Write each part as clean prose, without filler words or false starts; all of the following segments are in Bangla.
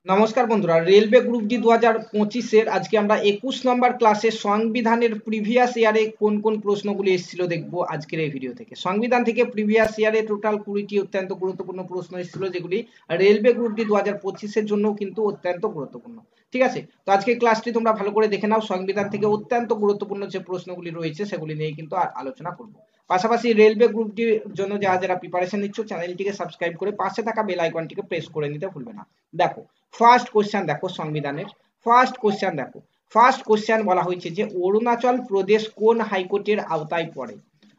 নমস্কার বন্ধুরা, রেলওয়ে গ্রুপ ডি 2025-এর আজকে আমরা 21 নম্বর ক্লাসে সংবিধানের প্রিভিয়াস ইয়ারে কোন কোন প্রশ্নগুলি এসেছিল দেখবো আজকের এই ভিডিও থেকে। সংবিধান থেকে প্রিভিয়াস ইয়ারে টোটাল 20টি অত্যন্ত গুরুত্বপূর্ণ প্রশ্ন এসেছিল, যেগুলি রেলওয়ে গ্রুপ ডি 2025-এর জন্য কিন্তু অত্যন্ত গুরুত্বপূর্ণ। ঠিক আছে, তো আজকে ক্লাসটি তোমরা ভালো করে দেখে নাও। সংবিধান থেকে অত্যন্ত গুরুত্বপূর্ণ যে প্রশ্নগুলি রয়েছে সেগুলি নিয়ে কিন্তু আলোচনা করব। পাশাপাশি রেলওয়ে গ্রুপ ডির জন্য যারা যারা প্রিপারেশন নিচ্ছ, চ্যানেলটিকে সাবস্ক্রাইব করে পাশে থাকা বেল আইকনটিকে প্রেস করে নিতে ভুলবে না। দেখো ফার্স্ট কোশ্চেন, দেখো সংবিধানের ফার্স্ট কোশ্চেন দেখো। ফার্স্ট কোশ্চেন বলা হয়েছে যে অরুণাচল প্রদেশ কোন হাইকোর্টের আওতায় পড়ে?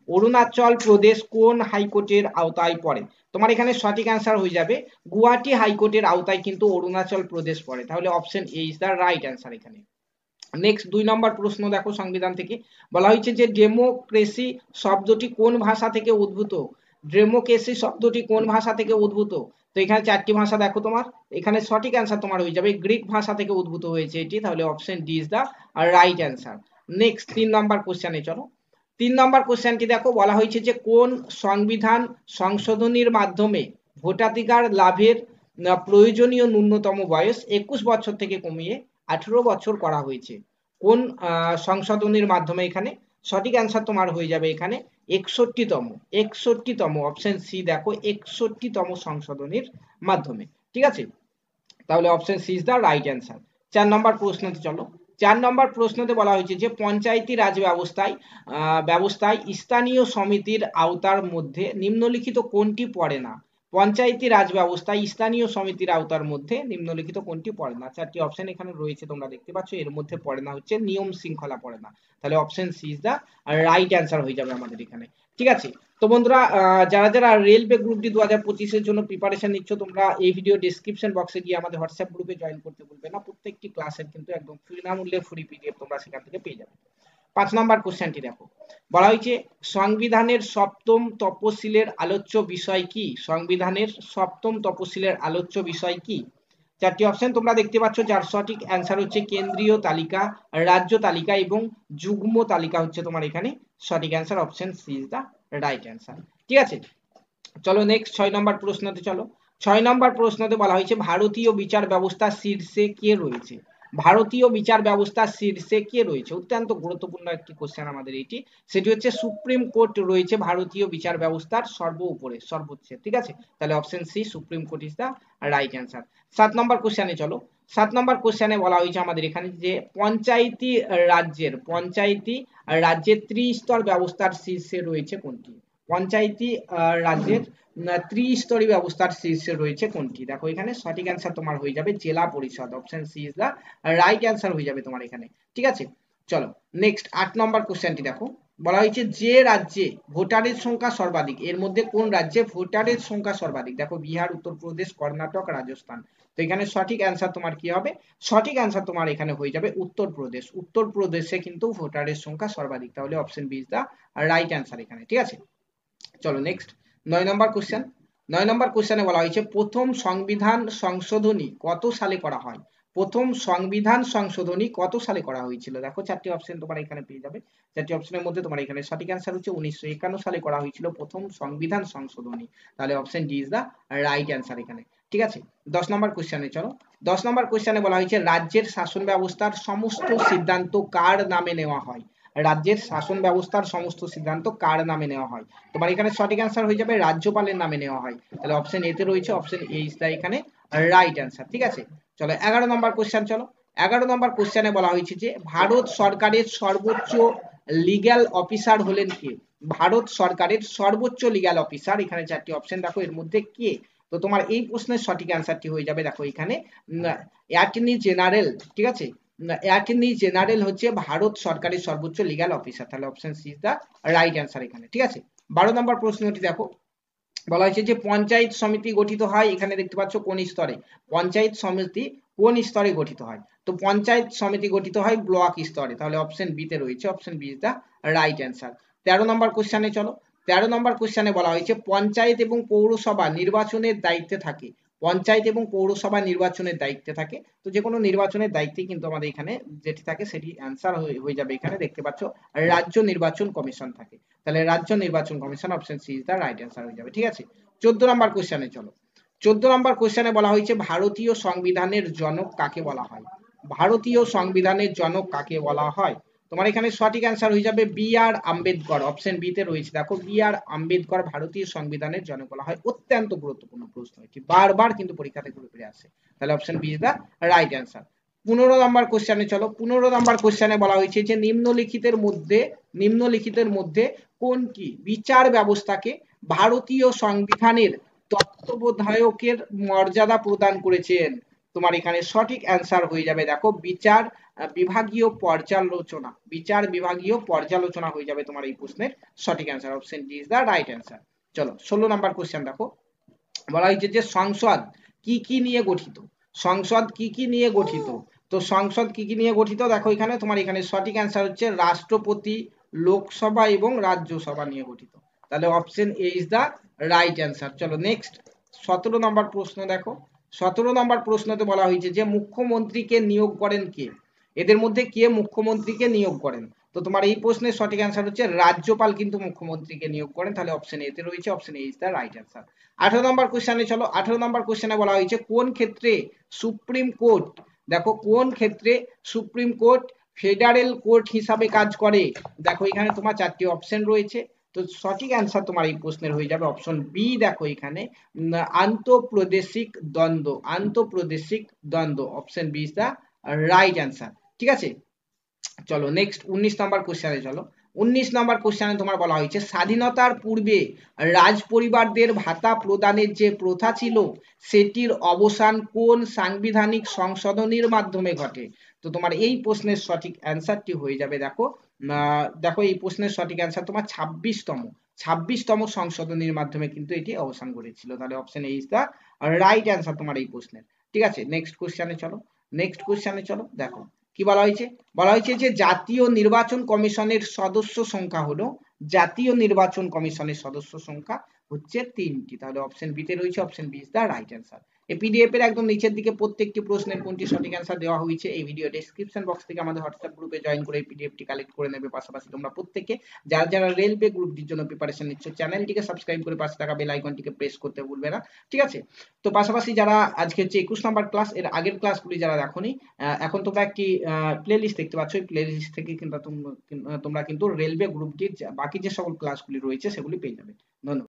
অরুণাচল প্রদেশ কোন হাইকোর্টের আওতায় পড়ে? তোমার এখানে সঠিক অ্যান্সার হয়ে যাবে গুয়াহাটি হাইকোর্টের আওতায় কিন্তু অরুণাচল প্রদেশ পড়ে। তাহলে option A is the right answer এখানে। নেক্সট 2 নম্বর প্রশ্ন দেখো, সংবিধান থেকে বলা হয়েছে যে ডেমোক্রেসি শব্দটি কোন ভাষা থেকে উদ্ভূত? ডেমোক্রেসি শব্দটি কোন ভাষা থেকে উদ্ভূত? তো এখানে চারটি ভাষা দেখো, তোমার এখানে সঠিক অ্যান্সার তোমার হয়ে যাবে গ্রিক ভাষা থেকে উদ্ভূত হয়েছে এটি। তাহলে option D is the right answer. Next 3 নম্বর কোশ্চেনে চলো। 3 নম্বর কোশ্চেনটি দেখো, বলা হয়েছে যে কোন সংবিধান সংশোধনীর মাধ্যমে ভোটাধিকার লাভের প্রয়োজনীয় ন্যূনতম বয়স 21 বছর থেকে কমিয়ে 18 বছর করা হয়েছে? কোন সংশোধনীর মাধ্যমে? এখানে সঠিক অ্যান্সার তোমার হয়ে যাবে এখানে 61তম অপশন সি দেখো, 61তম সংশোধনীর মাধ্যমে। ঠিক আছে, তাহলে option C is the right answer. 4 নম্বর প্রশ্নতে চলো। 4 নম্বর প্রশ্নতে বলা হয়েছে যে পঞ্চায়েতি রাজ ব্যবস্থায় স্থানীয় সমিতির আওতার মধ্যে নিম্নলিখিত কোনটি পড়ে না? পঞ্চায়েতি রাজ ব্যবস্থায় স্থানীয় সমিতির আওতার মধ্যে নিম্নলিখিত কোনটি পড়ে না? চারটি অপশন এখানে রয়েছে, তোমরা দেখতে পাচ্ছ। এর মধ্যে পড়ে না হচ্ছে নিয়ম শৃঙ্খলা পড়ে না। তাহলে option C is the right answer হয়ে যাবে আমাদের এখানে। ঠিক আছে, তো বন্ধুরা, যারা যারা রেলওয়ে গ্রুপ ডি 2025-এর জন্য প্রিপারেশন নিচ্ছ, তোমরা এই ভিডিও ডেসক্রিপশন বক্সে গিয়ে আমাদের হোয়াটসঅ্যাপ গ্রুপে জয়েন করতে ভুলবে না। প্রত্যেকটি ক্লাসের কিন্তু একদম বিনামূল্যে ফ্রি পিডিএফ তোমরা সেখান থেকে পেয়ে যাবে। 5 নম্বর কোশ্চেনটি দেখো, বলা হয়েছে সংবিধানের সপ্তম তপশিলের আলোচ্য বিষয় কি? সংবিধানের সপ্তম তপশিলের আলোচ্য বিষয় কি? চারটি অপশন তোমরা দেখতে পাচ্ছ, যার সঠিক অ্যান্সার হচ্ছে কেন্দ্রীয় তালিকা, রাজ্য তালিকা এবং যুগ্ম তালিকা হচ্ছে তোমার এখানে সঠিক answer. Option C is the right answer. ঠিক আছে, চলো নেক্সট 6 নম্বর প্রশ্নতে চলো। 6 নম্বর প্রশ্নতে বলা হয়েছে ভারতীয় বিচার ব্যবস্থা শীর্ষে কে রয়েছে? ভারতীয় বিচার ব্যবস্থা শীর্ষে কে রয়েছে? অত্যন্ত গুরুত্বপূর্ণ একটি কোশ্চেন আমাদের এটি। সেটি হচ্ছে সুপ্রিম কোর্ট রয়েছে ভারতীয় বিচার ব্যবস্থার উপরে, সর্বোচ্চে। ঠিক আছে, তাহলে option C Supreme Court is the right answer. 7 নম্বর কোশ্চেনে চলো। 7 নম্বর কোশ্চেনে বলা হয়েছে আমাদের এখানে যে পঞ্চায়েতি রাজ্যের ত্রিস্তর ব্যবস্থার শীর্ষে রয়েছে কোনটি? পঞ্চায়েতি রাজ্যের ত্রিস্তরী ব্যবস্থার শীর্ষে রয়েছে কোনটি? দেখো এখানে সঠিক অ্যান্সার তোমার হয়ে যাবে জেলা পরিষদ। Option C is the right answer হয়ে যাবে তোমার এখানে। ঠিক আছে, চলো নেক্সট 8 নম্বর কোশ্চেনটি দেখো, বলা হয়েছে যে রাজ্যে ভোটারের সংখ্যা সর্বাধিক, এর মধ্যে কোন রাজ্যে ভোটারের সংখ্যা সর্বাধিক? দেখো বিহার, উত্তরপ্রদেশ, কর্ণাটক, রাজস্থান। তো এখানে সঠিক অ্যান্সার তোমার কি হবে? সঠিক অ্যান্সার তোমার এখানে হয়ে যাবে উত্তরপ্রদেশ। উত্তরপ্রদেশে কিন্তু ভোটারের সংখ্যা সর্বাধিক। তাহলে option B is the right answer এখানে। ঠিক আছে, চলো নেক্সট 9 নম্বর কোশ্চেন। 9 নম্বর কোশ্চেনে বলা হয়েছে প্রথম সংবিধান সংশোধনী কত সালে করা হয়? প্রথম সংবিধান সংশোধনী কত সালে করা হয়েছিল? দেখো চারটি অপশন তোমার এখানে পেয়ে যাবে। চারটি অপশনের মধ্যে তোমার এখানে সঠিক অ্যান্সার হচ্ছে 1951 সালে করা হয়েছিল প্রথম সংবিধান সংশোধনী। তাহলে option D is the right answer এখানে। ঠিক আছে, 10 নম্বর কোশ্চেনে চলো। 10 নম্বর কোশ্চেনে বলা হয়েছে রাজ্যের শাসন ব্যবস্থার সমস্ত সিদ্ধান্ত কার নামে নেওয়া হয়? রাজ্যের শাসন ব্যবস্থার সমস্ত সিদ্ধান্ত কার নামে নেওয়া হয়? তোমার এখানে সঠিক অ্যান্সার হয়ে যাবে রাজ্যপালের নামে নেওয়া হয়। তাহলে অপশন এ তে রয়েছে, অপশন এ ইজ দা এখানে রাইট অ্যান্সার। ঠিক আছে, চলো 11 নম্বর কোশ্চেন চলো। 11 নম্বর কোশ্চেনে বলা হয়েছে যে ভারত সরকারের সর্বোচ্চ লিগ্যাল অফিসার হলেন কে? ভারত সরকারের সর্বোচ্চ লিগ্যাল অফিসার, এখানে চারটি অপশন দেখো, এর মধ্যে কে? তো তোমার এই প্রশ্নের সঠিক অ্যান্সারটি হয়ে যাবে, দেখো এখানে অ্যাটর্নি জেনারেল। ঠিক আছে, অ্যাটর্নি জেনারেল হচ্ছে ভারত সরকারের সর্বোচ্চ লিগ্যাল অফিসার। তাহলে option C is the right answer এখানে। ঠিক আছে, 12 নম্বর প্রশ্নটি দেখো, বলা হয়েছে যে পঞ্চায়েত সমিতি গঠিত হয়, এখানে দেখতে পাচ্ছ কোন স্তরে? পঞ্চায়েত সমিতি কোন স্তরে গঠিত হয়? তো পঞ্চায়েত সমিতি গঠিত হয় ব্লক স্তরে। তাহলে অপশন বি তে রয়েছে, option B is the right answer. 13 নম্বর কোশ্চেনে চলো। 13 নম্বর কোশ্চেনে বলা হয়েছে পঞ্চায়েত এবং পৌরসভা নির্বাচনের দায়িত্বে থাকে। পঞ্চায়েত এবং পৌরসভা নির্বাচনের দায়িত্বে থাকে। তো যে কোনো নির্বাচনের দায়িত্বে কিন্তু আমাদের এখানে যেটি থাকে সেটি অ্যান্সার হয়ে যাবে। এখানে দেখতে পাচ্ছ রাজ্য নির্বাচন কমিশন থাকে। তাহলে রাজ্য নির্বাচন কমিশন, option C is the right answer হয়ে যাবে। ঠিক আছে, 14 নম্বর কোশ্চেনে চলো। 14 নম্বর কোশ্চেনে বলা হয়েছে ভারতীয় সংবিধানের জনক কাকে বলা হয়? ভারতীয় সংবিধানের জনক কাকে বলা হয়? তোমার এখানে সঠিক অ্যান্সার হয়ে যাবে বি আর আম্বেদকর। অপশন বি তে রয়েছে, দেখো বি আর আম্বেদকর ভারতীয় সংবিধানের জনক বলা হয়। অত্যন্ত গুরুত্বপূর্ণ প্রশ্ন, এটি বারবার কিন্তু পরীক্ষাতে ঘুরে ফিরে আসে। তাহলে option B is the right answer. 15 নম্বর কোশ্চেনে চলো। 15 নম্বর কোশ্চেনে বলা হয়েছে যে নিম্নলিখিতের মধ্যে কোনটি বিচার ব্যবস্থাকে ভারতীয় সংবিধানের তত্ত্বাবধায়কের মর্যাদা প্রদান করেছেন? তোমার এখানে সঠিক অ্যান্সার হয়ে যাবে, দেখো বিচার বিভাগীয় পর্যালোচনা হয়ে যাবে তোমার এই প্রশ্নের সঠিক answer. Option D is the right answer. চলো 16 নাম্বার কোশ্চেন দেখো। বলা হয়েছে যে সংসদ কি কি নিয়ে গঠিত? সংসদ কি কি নিয়ে গঠিত? তো সংসদ কি কি নিয়ে গঠিত, দেখো এখানে তোমার এখানে সঠিক অ্যান্সার হচ্ছে রাষ্ট্রপতি, লোকসভা এবং রাজ্যসভা নিয়ে গঠিত। তাহলে option A is the right answer. চলো নেক্সট 17 নম্বর প্রশ্ন দেখো। 17 নম্বর প্রশ্নতে বলা হয়েছে যে মুখ্যমন্ত্রীকে নিয়োগ করেন কে? এদের মধ্যে কে মুখ্যমন্ত্রীকে নিয়োগ করেন? তো তোমার এই প্রশ্নের সঠিক অ্যান্সার হচ্ছে রাজ্যপাল কিন্তু মুখ্যমন্ত্রীকে নিয়োগ করেন। তাহলে অপশন এ তে রয়েছে, option A is the right answer. 18 নম্বর কোশ্চেনে চলো। 18 নম্বর কোশ্চেনে বলা হয়েছে কোন ক্ষেত্রে সুপ্রিম কোর্ট, দেখো কোন ক্ষেত্রে সুপ্রিম কোর্ট ফেডারেল কোর্ট হিসাবে কাজ করে? দেখো এখানে তোমার চারটি অপশন রয়েছে। তো সঠিক অ্যান্সার তোমার এই প্রশ্নের হয়ে যাবে অপশন বি। দেখো এখানে আন্তঃপ্রদেশিক দ্বন্দ্ব। Option B is the right answer. ঠিক আছে, চলো নেক্সট 19 নাম্বার কোশ্চেনে চলো। 19 নাম্বার কোশ্চেনে তোমার বলা হয়েছে স্বাধীনতার পূর্বে রাজ পরিবারদের ভাতা প্রদানের যে প্রথা ছিল সেটির অবসান কোন সাংবিধানিক সংশোধনীর মাধ্যমে ঘটে? তো তোমার এই প্রশ্নের সঠিক অ্যান্সারটি হয়ে যাবে, দেখো দেখো এই প্রশ্নের সঠিক অ্যান্সার তোমার 26তম সংশোধনীর মাধ্যমে কিন্তু এটি অবসান ঘটেছিল। তাহলে option A is the right answer তোমার এই প্রশ্নের। ঠিক আছে, নেক্সট কোশ্চেনে চলো। নেক্সট কোশ্চেনে চলো, দেখো কি বলা হয়েছে। বলা হয়েছে যে জাতীয় নির্বাচন কমিশনের সদস্য সংখ্যা হলো, জাতীয় নির্বাচন কমিশনের সদস্য সংখ্যা হচ্ছে 3টি। তাহলে অপশন বি তে রয়েছে, option B is the right answer. এই পিডিএফ এর একদম নিচের দিকে প্রত্যেকটি প্রশ্নের কোনটি সঠিক অ্যান্সার দেওয়া হয়েছে এই ভিডিও ডেসক্রিপশন বক্স থেকে আমাদের হোয়াটসঅ্যাপ গ্রুপে জয়েন করে এই পিডিএফটি কালেক্ট করে নেবে। পাশাপাশি তোমরা প্রত্যেকে যারা যারা রেলওয়ে গ্রুপটির জন্য প্রিপারেশন নিচ্ছ চ্যানেলটিকে সাবস্ক্রাইব করে পাশে থাকা বেল আইকনটিকে প্রেস করতে ভুলবে না। ঠিক আছে, তো পাশাপাশি যারা আজকে হচ্ছে 21 নাম্বার ক্লাস, এর আগের ক্লাসগুলি যারা দেখোনি, এখন তোমরা একটি প্লেলিস্ট দেখতে পাচ্ছ। এই প্লেলিস্ট থেকে কিন্তু তোমরা কিন্তু রেলওয়ে গ্রুপটির বাকি যে সকল ক্লাসগুলি রয়েছে সেগুলি পেয়ে যাবে। ধন্যবাদ।